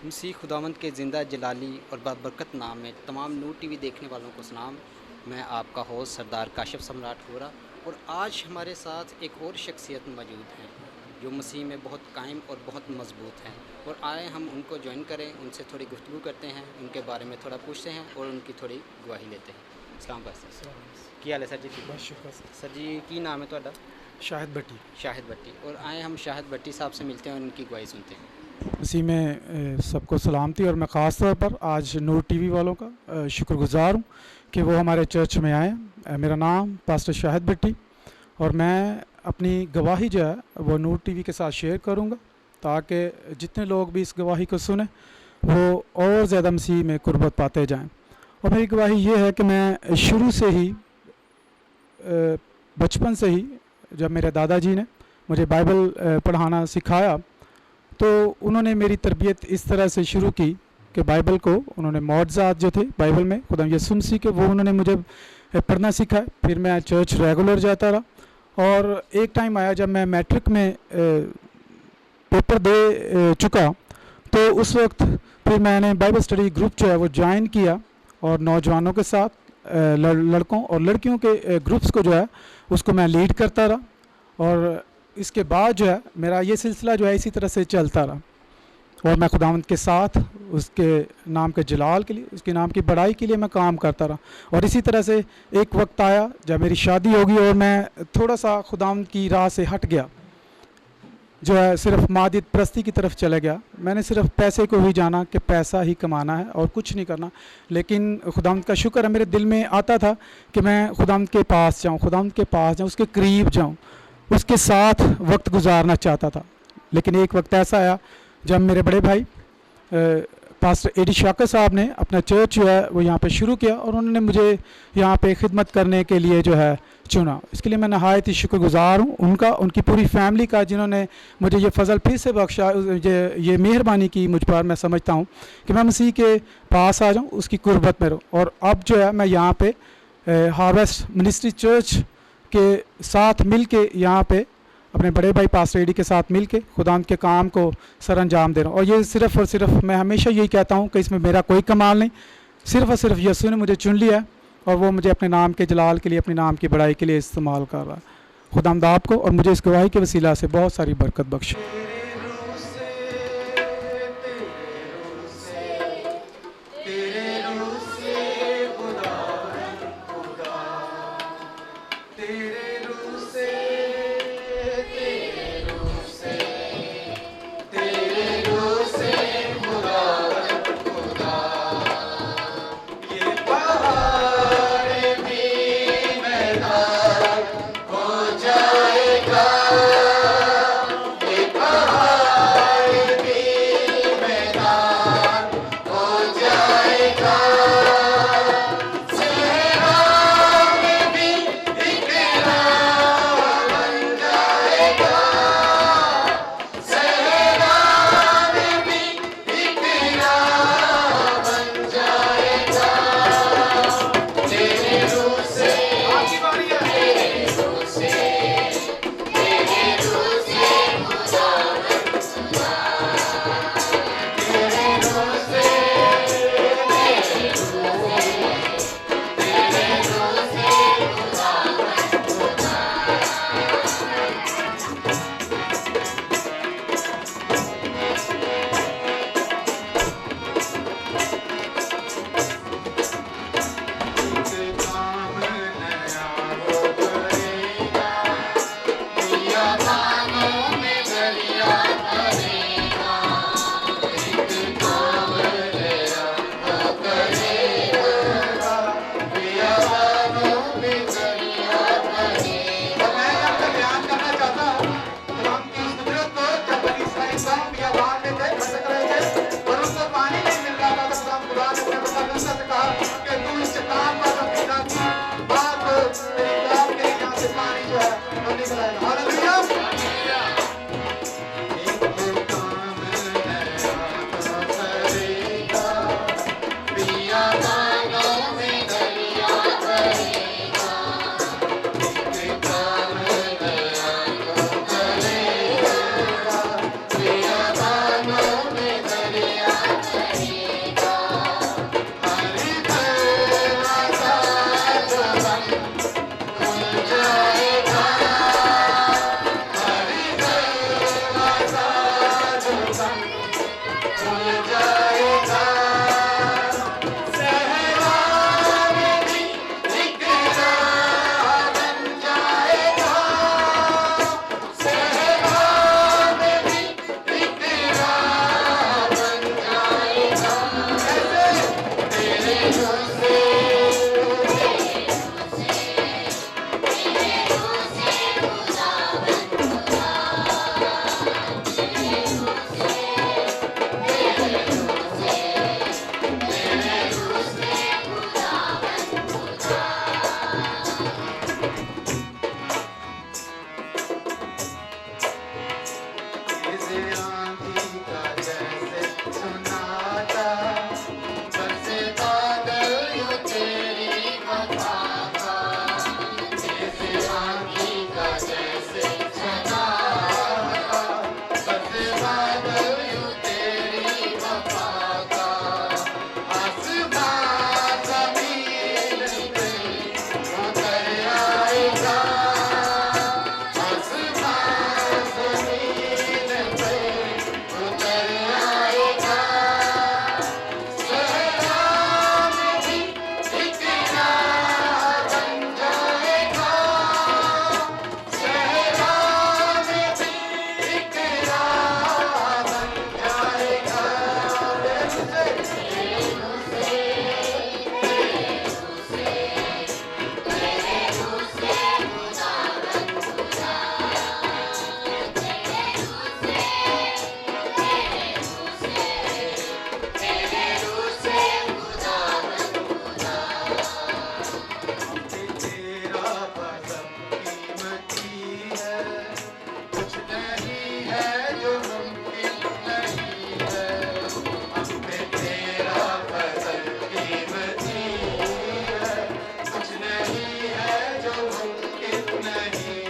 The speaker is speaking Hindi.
मसीह खुदावंद के ज़िंदा जलाली और बाबरकत नाम में तमाम नूर टीवी देखने वालों को सलाम। मैं आपका होस्ट सरदार काशिफ सम्राट गोरा और आज हमारे साथ एक और शख्सियत मौजूद हैं जो मसीह में बहुत कायम और बहुत मजबूत हैं, और आए हम उनको ज्वाइन करें, उनसे थोड़ी गुफ्तगू करते हैं, उनके बारे में थोड़ा पूछते हैं और उनकी थोड़ी गवाही लेते हैं। अस्सलाम वालेकुम। क्या हाल है सर जी? ठीक है। बहुत शुक्र सर जी की नाम है ਤੁਹਾਡਾ? शाहिद भट्टी। शाहिद भट्टी। और आए हम शाहिद भट्टी साहब से मिलते हैं और उनकी गवाही सुनते हैं। उसी में सबको सलामती, और मैं ख़ास तौर पर आज नूर टीवी वालों का शुक्रगुज़ार हूँ कि वो हमारे चर्च में आए। मेरा नाम पास्टर शाहिद भट्टी, और मैं अपनी गवाही जो है वो नूर टीवी के साथ शेयर करूँगा ताकि जितने लोग भी इस गवाही को सुने वो और ज़्यादा मसीह में कुर्बत पाते जाएं। और मेरी गवाही ये है कि मैं शुरू से ही बचपन से ही जब मेरे दादाजी ने मुझे बाइबल पढ़ाना सिखाया तो उन्होंने मेरी तरबियत इस तरह से शुरू की कि बाइबल को उन्होंने मौज़ात जो थे बाइबल में खुदा यीशु मसीह के, वो उन्होंने मुझे पढ़ना सिखाया। फिर मैं चर्च रेगुलर जाता रहा, और एक टाइम आया जब मैं मैट्रिक में पेपर दे चुका, तो उस वक्त फिर मैंने बाइबल स्टडी ग्रुप जो है वो ज्वाइन किया, और नौजवानों के साथ लड़कों और लड़कियों के ग्रुप्स को जो है उसको मैं लीड करता रहा। और इसके बाद जो है मेरा ये सिलसिला जो है इसी तरह से चलता रहा, और मैं खुदावंद के साथ उसके नाम के जलाल के लिए, उसके नाम की बड़ाई के लिए मैं काम करता रहा। और इसी तरह से एक वक्त आया जब मेरी शादी होगी और मैं थोड़ा सा खुदावंद की राह से हट गया, जो है सिर्फ मादियत परस्ती की तरफ चले गया। मैंने सिर्फ पैसे को ही जाना कि पैसा ही कमाना है और कुछ नहीं करना। लेकिन खुदावंद का शुक्र है, मेरे दिल में आता था कि मैं खुदावंद के पास जाऊँ, खुदावंद के पास जाऊँ, उसके करीब जाऊँ, उसके साथ वक्त गुजारना चाहता था। लेकिन एक वक्त ऐसा आया जब मेरे बड़े भाई पास्टर एडी शाकर साहब ने अपना चर्च जो है वो यहाँ पे शुरू किया, और उन्होंने मुझे यहाँ पे खिदमत करने के लिए जो है चुना। इसके लिए मैं नहायत ही शुक्रगुज़ार हूँ उनका, उनकी पूरी फैमिली का, जिन्होंने मुझे ये फ़ज़ल फिर से बख्शा, ये मेहरबानी की मुझ पर। मैं समझता हूँ कि मैं मसीह के पास आ जाऊँ, उसकी कुर्बत में रहूँ। और अब जो है मैं यहाँ पे हार्वेस्ट मिनिस्ट्री चर्च के साथ मिल के, यहाँ पे अपने बड़े भाई पास्टर एडी के साथ मिल के खुदावंद के काम को सर अंजाम दे रहा हूँ। और ये सिर्फ़ और सिर्फ मैं हमेशा यही कहता हूँ कि इसमें मेरा कोई कमाल नहीं, सिर्फ़ और सिर्फ यीशु ने मुझे चुन लिया है, और वो मुझे अपने नाम के जलाल के लिए, अपने नाम की बड़ाई के लिए इस्तेमाल कर रहा है। खुदावंद आपको और मुझे इस गवाही के वसीला से बहुत सारी बरकत बख्शे। नहीं